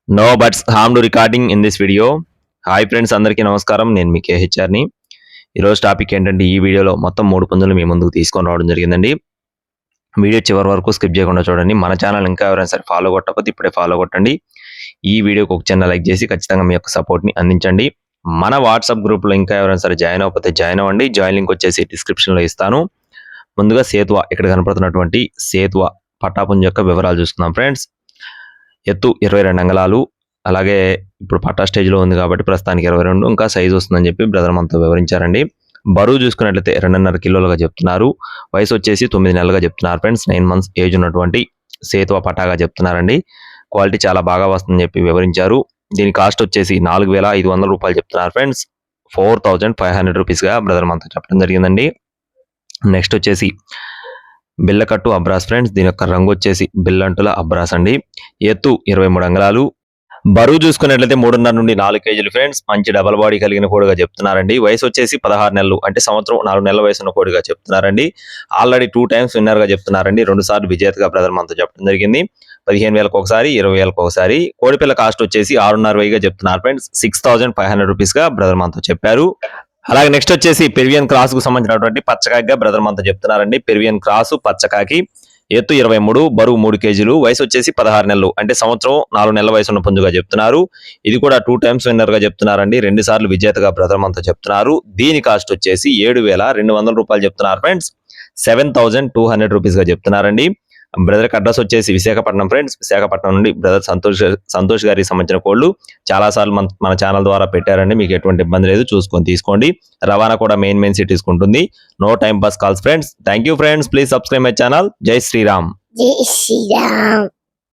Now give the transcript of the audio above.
No buts harm to recording in this video. Hi friends, అందరికీ నమస్కారం. నేను మీ కేహెచ్ఆర్ని. ఈరోజు టాపిక్ ఏంటంటే, ఈ వీడియోలో మొత్తం 3 పుంజులు మీ ముందుకు తీసుకొని రావడం జరిగిందండి. వీడియో చివరి వరకు స్కిప్ చేయకుండా చూడండి. మన ఛానల్ ఇంకా ఎవరైనా సరే ఫాలో కొట్టకపోతే ఇప్పుడే ఫాలో కొట్టండి. ఈ వీడియోకి ఒక చిన్న లైక్ చేసి ఖచ్చితంగా మీ యొక్క సపోర్ట్ని అందించండి. మన వాట్సాప్ గ్రూప్లో ఇంకా ఎవరైనా సరే జాయిన్ అవ్వకపోతే జాయిన్ అవ్వండి. జాయిన్ లింక్ వచ్చేసి డిస్క్రిప్షన్లో ఇస్తాను. ముందుగా సేతువ, ఇక్కడ కనపడుతున్నటువంటి సేతువ పట్టాపుంజ యొక్క వివరాలు చూసుకుందాం ఫ్రెండ్స్. ఎత్తు 22 అంగళాలు. అలాగే ఇప్పుడు పట్టా స్టేజ్లో ఉంది కాబట్టి ప్రస్తుతానికి 22, ఇంకా సైజు వస్తుందని చెప్పి బ్రదర్ మనతో వివరించారండి. బరువు చూసుకున్నట్లయితే 2.5 కిలోలుగా చెప్తున్నారు. వయసు వచ్చేసి 9 నెలలుగా చెప్తున్నారు ఫ్రెండ్స్. 9 months ఏజ్ ఉన్నటువంటి సేతువ పటాగా చెప్తున్నారండి. క్వాలిటీ చాలా బాగా వస్తుందని చెప్పి వివరించారు. దీని కాస్ట్ వచ్చేసి 4,500 రూపాయలు చెప్తున్నారు ఫ్రెండ్స్. 4,500 రూపీస్గా బ్రదర్ మనతో చెప్పడం జరిగిందండి. నెక్స్ట్ వచ్చేసి బిల్లకట్టు అబ్రాస్ ఫ్రెండ్స్. దీని యొక్క రంగు వచ్చేసి బిల్లంటుల అబ్రాస్ అండి. ఎత్తు 23 అంగళాలు. బరువు చూసుకున్నట్లయితే 3.5 నుండి 4 కేజీలు ఫ్రెండ్స్. మంచి డబల్ బాడీ కలిగిన కోడిగా చెప్తున్నారండి. వయసు వచ్చేసి 16 నెలలు, అంటే సంవత్సరం 4 నెలల వయసు ఉన్న కోడిగా చెప్తున్నారండి. ఆల్రెడీ 2 times విన్నర్ గా చెప్తున్నారండి. 2 సార్లు విజేతగా బ్రదర్ మనతో చెప్పడం జరిగింది. 15,000కు ఒకసారి, 20,000కు ఒకసారి. కోడిపిల్ల కాస్ట్ వచ్చేసి 6,500గా చెప్తున్నారు ఫ్రెండ్స్. 6,500 రూపీస్గా బ్రదర్ మనతో చెప్పారు. అలాగే నెక్స్ట్ వచ్చేసి పెరివియన్ క్రాస్ కు సంబంధించినటువంటి పచ్చకాకిగా బ్రదర్ మనతో చెప్తున్నారండి. పెరివియన్ క్రాస్ పచ్చకాకి. ఎత్తు 23, బరువు 3 కేజీలు. వయసు వచ్చేసి 16 నెలలు, అంటే సంవత్సరం 4 నెలల వయసు ఉన్న పుంజుగా చెప్తున్నారు. ఇది కూడా 2 times విన్నర్ గా చెప్తున్నారండి. 2 సార్లు విజేతగా బ్రదర్ మనతో చెప్తున్నారు. దీని కాస్ట్ వచ్చేసి 7,200 రూపాయలు చెప్తున్నారు ఫ్రెండ్స్. 7,200 రూపీస్గా చెప్తున్నారండి. బ్రదర్ అడ్రస్ వచ్చేసి విశాఖపట్నం ఫ్రెండ్స్. విశాఖపట్నం నుండి బ్రదర్ సంతోష్ గారికి సంబంధించిన కోళ్లు చాలా సార్లు మన ఛానల్ ద్వారా పెట్టారండి. మీకు ఎటువంటి ఇబ్బంది లేదు, చూసుకొని తీసుకోండి. రవాణా కూడా మెయిన్ సిటీస్ ఉంటుంది. No time pass calls friends. Thank you friends. Please subscribe my channel. జై శ్రీరామ్. జై శ్రీరామ్.